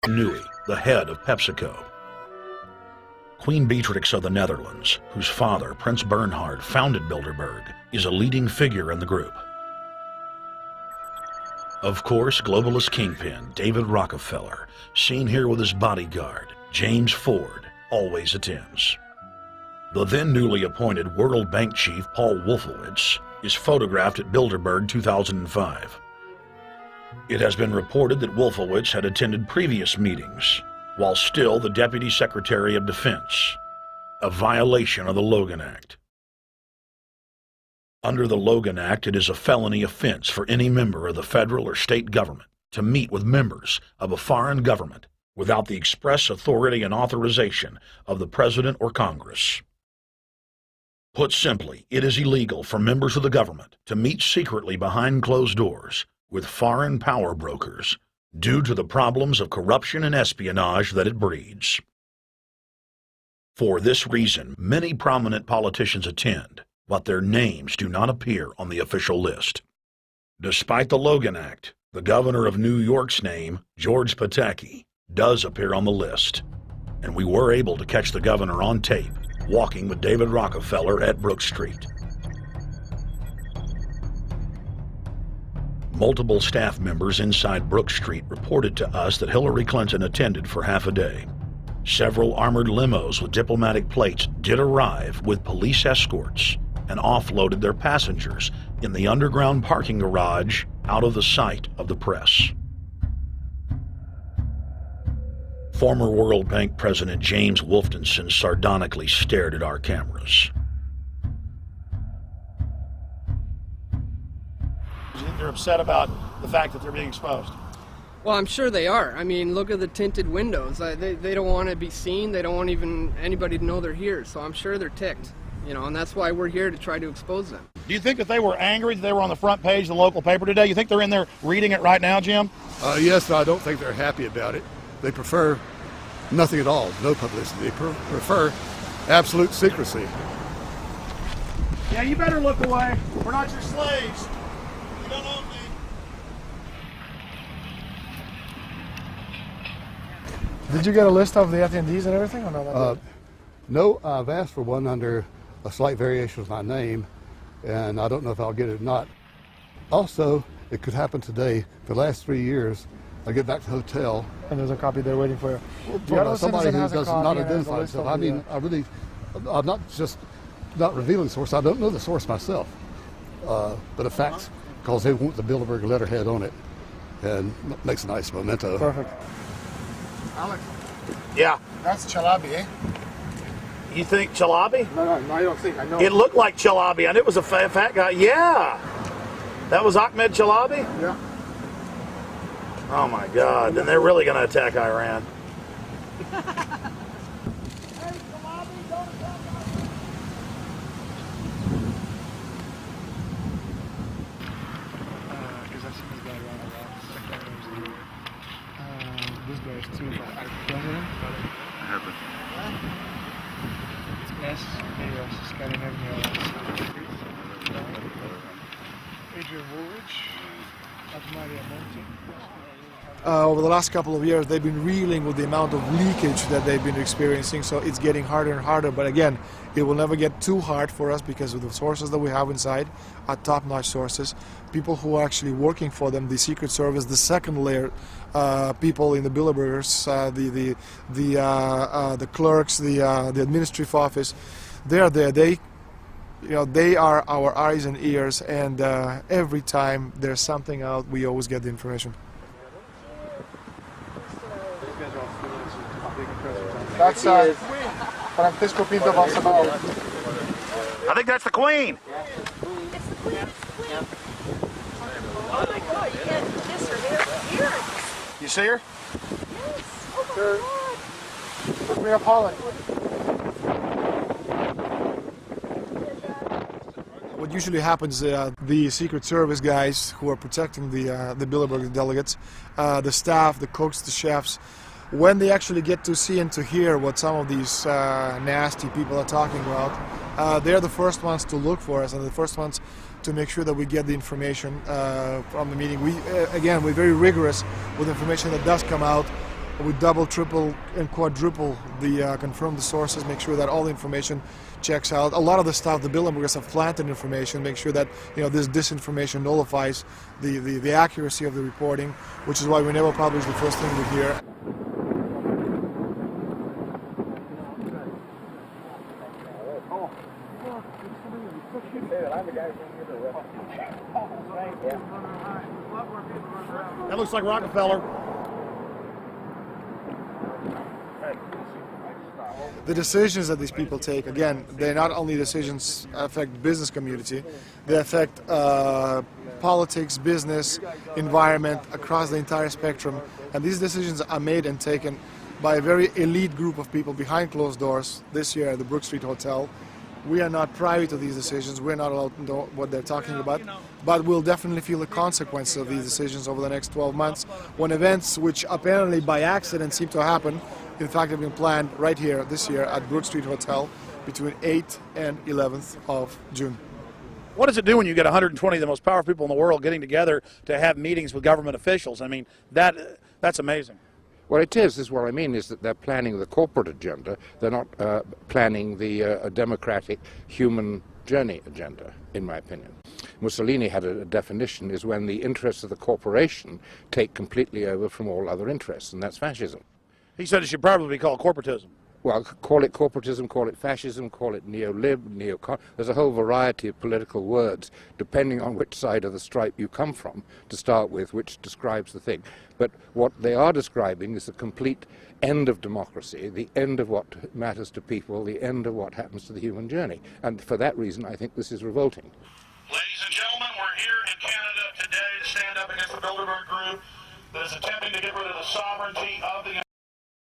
Nui, the head of PepsiCo. Queen Beatrix of the Netherlands, whose father, Prince Bernhard, founded Bilderberg, is a leading figure in the group. Of course, globalist kingpin David Rockefeller, seen here with his bodyguard, James Ford, always attends. The then newly appointed World Bank chief Paul Wolfowitz is photographed at Bilderberg 2005. It has been reported that Wolfowitz had attended previous meetings, while still the Deputy Secretary of Defense, a violation of the Logan Act. Under the Logan Act, it is a felony offense for any member of the federal or state government to meet with members of a foreign government without the express authority and authorization of the President or Congress. Put simply, it is illegal for members of the government to meet secretly behind closed doors with foreign power brokers due to the problems of corruption and espionage that it breeds. For this reason, many prominent politicians attend, but their names do not appear on the official list. Despite the Logan Act, the governor of New York's name, George Pataki, does appear on the list, and we were able to catch the governor on tape walking with David Rockefeller at Brook Street. Multiple staff members inside Brook Street reported to us that Hillary Clinton attended for half a day. Several armored limos with diplomatic plates did arrive with police escorts and offloaded their passengers in the underground parking garage out of the sight of the press. Former World Bank President James Wolfensohn sardonically stared at our cameras. They're upset about the fact that they're being exposed. Well, I'm sure they are. I mean, look at the tinted windows. They don't want to be seen. They don't want even anybody to know they're here. So I'm sure they're ticked, and that's why we're here to try to expose them. Do you think that they were angry that they were on the front page of the local paper today? You think they're in there reading it right now, Jim? Yes, I don't think they're happy about it. They prefer nothing at all, no publicity. They prefer absolute secrecy. Yeah, you better look away. We're not your slaves. You don't own me. Did you get a list of the attendees and everything, or not? No, I've asked for one under a slight variation of my name, and I don't know if I'll get it or not. Also, it could happen today. For the last 3 years, I get back to the hotel. And there's a copy there waiting for you. For somebody who does not identify himself. I mean, I'm not just not revealing the source. I don't know the source myself. But a fact, because they want the Bilderberg letterhead on it, and makes a nice memento. Perfect. Alex. Yeah. That's Chalabi, eh? You think Chalabi? No, I don't think. I know. It looked like Chalabi. I knew it was a fat guy. Yeah. That was Ahmed Chalabi? Yeah. Oh my God. Then they're really going to attack Iran. This guy is too president. It's S, Scandinavia. Adrian Woolrich, Maria Monti. Over the last couple of years, they've been reeling with the amount of leakage that they've been experiencing, so it's getting harder and harder. But again, it will never get too hard for us because of the sources that we have inside are top-notch sources. People who are actually working for them, the Secret Service, the second layer, people in the Bilderbergers, the clerks, the administrative office, they're there. They are our eyes and ears, and every time there's something out, we always get the information. That's Francisco Pinto Balsamao. I think that's the Queen. It's the Queen. Oh my God, you can't miss her. Here. You see her? Yes. Oh my God. Look me up, Holland. What usually happens, the Secret Service guys who are protecting the Bilderberg delegates, the staff, the cooks, the chefs, when they actually get to see and to hear what some of these nasty people are talking about, they're the first ones to look for us and the first ones to make sure that we get the information from the meeting. We're very rigorous with information that does come out. We double, triple, and quadruple the confirm the sources, make sure that all the information checks out. A lot of the stuff the Bilderbergers have planted information, make sure that this disinformation nullifies the accuracy of the reporting, which is why we never publish the first thing we hear. That looks like Rockefeller. The decisions that these people take, again, they're not only decisions affect the business community, they affect politics, business, environment, across the entire spectrum. And these decisions are made and taken by a very elite group of people behind closed doors this year at the Brook Street Hotel. We are not privy to these decisions. We're not allowed to know what they're talking about. But we'll definitely feel the consequences of these decisions over the next 12 months when events which apparently by accident seem to happen, in fact, have been planned right here this year at Brook Street Hotel between 8th and 11th of June. What does it do when you get 120 of the most powerful people in the world getting together to have meetings with government officials? I mean, that's amazing. Well, it is. This is what I mean, is that they're planning the corporate agenda. They're not planning the democratic human journey agenda, in my opinion. Mussolini had a definition, is when the interests of the corporation take completely over from all other interests, and that's fascism. He said it should probably be called corporatism. Well, call it corporatism, call it fascism, call it neo-lib, neo-con. There's a whole variety of political words, depending on which side of the stripe you come from, to start with, which describes the thing. But what they are describing is the complete end of democracy, the end of what matters to people, the end of what happens to the human journey. And for that reason, I think this is revolting. Ladies and gentlemen, we're here in Canada today to stand up against the Bilderberg Group that is attempting to get rid of the sovereignty of the